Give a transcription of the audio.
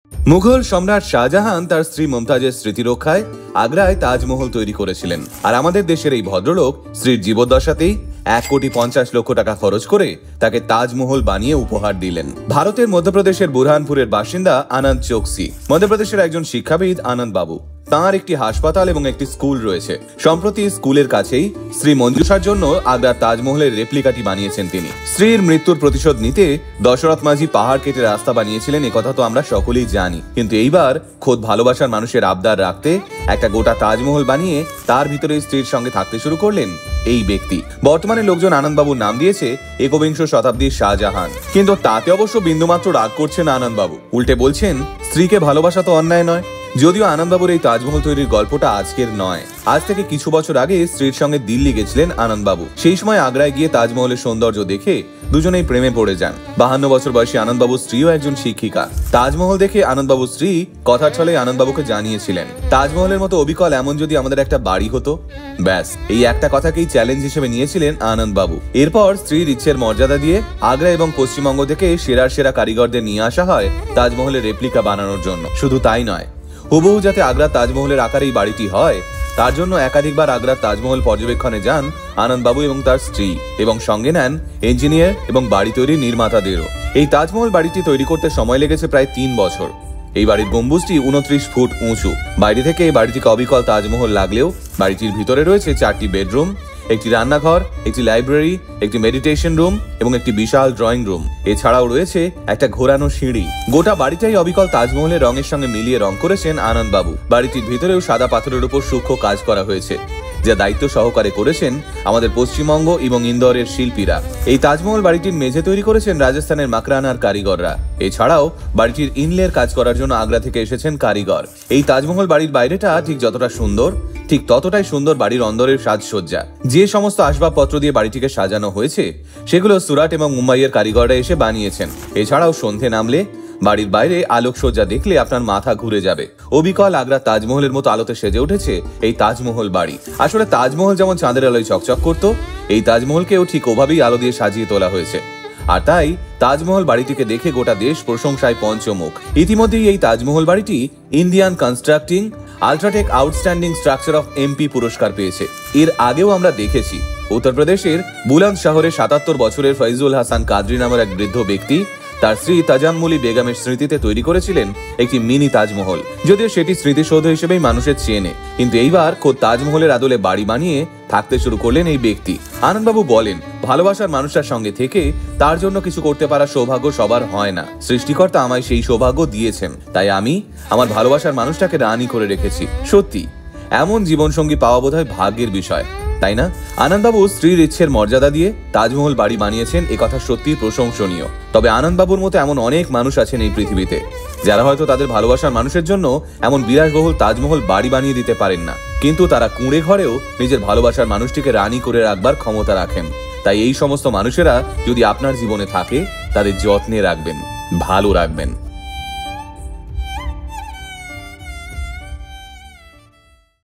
মুঘল সম্রাট শাহজাহান তার স্ত্রী মুমতাজের স্মৃতি রক্ষায় আগ্রায় তাজমহল তৈরি করেছিলেন। আর আমাদের দেশের এই ভদ্রলোক স্ত্রীর জীবদ্দশাতেই 1,50,00,000 টাকা খরচ করে তাকে তাজমহল বানিয়ে উপহার দিলেন। ভারতের মধ্যপ্রদেশের বুরহানপুরের বাসিন্দা আনন্দ চোকসি, মধ্যপ্রদেশের একজন শিক্ষাবিদ আনন্দ বাবু। তাঁর একটি হাসপাতাল এবং একটি স্কুল রয়েছে। সম্প্রতি স্কুলের কাছেই স্ত্রী মঞ্জুষার জন্য আগ্রার তাজমহলের রেপ্লিকাটি বানিয়েছেন তিনি। স্ত্রীর মৃত্যুর প্রতিশোধ নিতে দশরথ মাঝি পাহাড় কেটে রাস্তা বানিয়েছিলেন, একথা তো আমরা সকলেই জানি। কিন্তু এইবার খোদ ভালোবাসার মানুষের আবদার রাখতে একটা গোটা তাজমহল বানিয়ে তার ভিতরে স্ত্রীর সঙ্গে থাকতে শুরু করলেন এই ব্যক্তি। বর্তমানে লোকজন আনন্দবাবুর নাম দিয়েছে একবিংশ শতাব্দীর শাহজাহান। কিন্তু তাতে অবশ্য বিন্দুমাত্র রাগ করছেন না আনন্দবাবু। উল্টে বলছেন, স্ত্রীকে ভালোবাসা তো অন্যায় নয়। যদিও আনন্দবাবুর এই তাজমহল তৈরির গল্পটা আজকের নয়, আজ থেকে কিছু বছর আগে স্ত্রীর সঙ্গে দিল্লি গেছিলেন আনন্দবাবু। সেই সময় আগ্রায় গিয়ে তাজমহলের সৌন্দর্য দেখে দুজনেই প্রেমে পড়ে যান। 52 বছর বয়সী আনন্দবাবুর স্ত্রীও একজন শিক্ষিকা। তাজমহল দেখে আনন্দবাবুর স্ত্রী কথার ছলে আনন্দবাবুকে জানিয়েছিলেন, তাজমহলের মতো অবিকল এমন যদি আমাদের একটা বাড়ি হতো। ব্যাস, এই একটা কথাকেই চ্যালেঞ্জ হিসেবে নিয়েছিলেন আনন্দবাবু। এরপর স্ত্রীর ইচ্ছের মর্যাদা দিয়ে আগ্রা এবং পশ্চিমবঙ্গ থেকে সেরা কারিগরদের নিয়ে আসা হয় তাজমহলের রেপ্লিকা বানানোর জন্য। শুধু তাই নয়, হুবহু যাতে আগ্রার তাজমহলের আকারে এই বাড়িটি হয় তার জন্য একাধিকবার আগ্রার তাজমহল পর্যবেক্ষণে যান আনন্দবাবু এবং তার স্ত্রী, এবং সঙ্গে নেন ইঞ্জিনিয়ার এবং বাড়ি তৈরির নির্মাতাদেরও। এই তাজমহল বাড়িটি তৈরি করতে সময় লেগেছে প্রায় 3 বছর। এই বাড়ির গম্বুজটি 29 ফুট উঁচু। বাইরে থেকে এই বাড়িটিকে অবিকল তাজমহল লাগলেও বাড়িটির ভিতরে রয়েছে 4টি বেডরুম, একটি রান্নাঘর, একটি লাইব্রেরি, একটি মেডিটেশন রুম এবং একটি বিশাল ড্রয়িং রুম। এছাড়াও রয়েছে একটা ঘোরানো সিঁড়ি। গোটা বাড়িটাই অবিকল তাজমহলের রঙের সঙ্গে মিলিয়ে রং করেছেন আনন্দবাবু। বাড়িটির ভিতরেও সাদা পাথরের উপর সূক্ষ্ম কাজ করা হয়েছে, যা দায়িত্ব সহকারে করেছেন আমাদের পশ্চিমবঙ্গ এবং ইন্দোরের শিল্পীরা। এই তাজমহল বাড়িটির মেঝে তৈরি করেছেন রাজস্থানের মাকরানার কারিগররা। এছাড়াও বাড়িটির ইনলের কাজ করার জন্য আগ্রা থেকে এসেছেন কারিগর। এই তাজমহল বাড়ির বাইরেটা ঠিক যতটা সুন্দর, ঠিক ততটাই সুন্দর বাড়ির অন্দরের সাজসজ্জা। যে সমস্ত আসবাবপত্র দিয়ে বাড়িটিকে সাজানো হয়েছে সেগুলো সুরাট এবং মুম্বাইয়ের কারিগররা এসে বানিয়েছেন। এছাড়াও সন্ধে নামলে বাড়ির বাইরে আলোকসজ্জা দেখলে আপনার মাথা ঘুরে যাবে। অবিকল আগ্রা তাজমহলের মতো আলোতে সেজে উঠেছে এই তাজমহল বাড়ি। আসলে তাজমহল যেমন চাঁদের আলোয় চকচক করত, এই তাজমহলকেও ঠিক ওভাবেই আলো দিয়ে সাজিয়ে তোলা হয়েছে। আর তাই তাজমহল বাড়িটিকে দেখে গোটা দেশ প্রশংসায় পঞ্চমুখ। ইতিমধ্যেই এই তাজমহল বাড়িটি Indian constructing UltraTech outstanding structure of MP পুরস্কার পেয়েছে। এর আগেও আমরা দেখেছি উত্তরপ্রদেশের বুলন্দ শহরে 77 বছরের ফৈজুল হাসান কাদরি নামের এক বৃদ্ধ ব্যক্তি তার স্ত্রী তাজাম্মুলি বেগমের স্মৃতিতে তৈরি করেছিলেন একটি মিনি তাজমহল। যদিও সেটি স্মৃতিসৌধ হিসেবেই মানুষের চেনে, কিন্তু এইবার খোদ তাজমহলের আদলে বাড়ি বানিয়ে থাকতে শুরু করলেন এই ব্যক্তি। আনন্দবাবু বলেন, ভালোবাসার মানুষটার সঙ্গে থেকে তার জন্য কিছু করতে পারা সৌভাগ্য সবার হয় না। সৃষ্টিকর্তা আমায় সেই সৌভাগ্য দিয়েছেন, তাই আমি আমার ভালোবাসার মানুষটাকে রানী করে রেখেছি। সত্যি এমন জীবনসঙ্গী পাওয়া বোধহয় ভাগ্যের বিষয়, তাই না? আনন্দবাবু স্ত্রীর ইচ্ছের মর্যাদা দিয়ে তাজমহল বাড়ি বানিয়েছেন, একথা সত্যি প্রশংসনীয়। তবে আনন্দবাবুর মতো এমন অনেক মানুষ আছেন এই পৃথিবীতে যারা হয়তো তাদের ভালোবাসার মানুষের জন্য এমন বিলাসবহুল তাজমহল বাড়ি বানিয়ে দিতে পারেন না, কিন্তু তারা কুঁড়ে ঘরেও নিজের ভালোবাসার মানুষটিকে রানী করে রাখবার ক্ষমতা রাখেন। তাই এই সমস্ত মানুষেরা যদি আপনার জীবনে থাকে তাদের যত্নে রাখবেন, ভালো রাখবেন।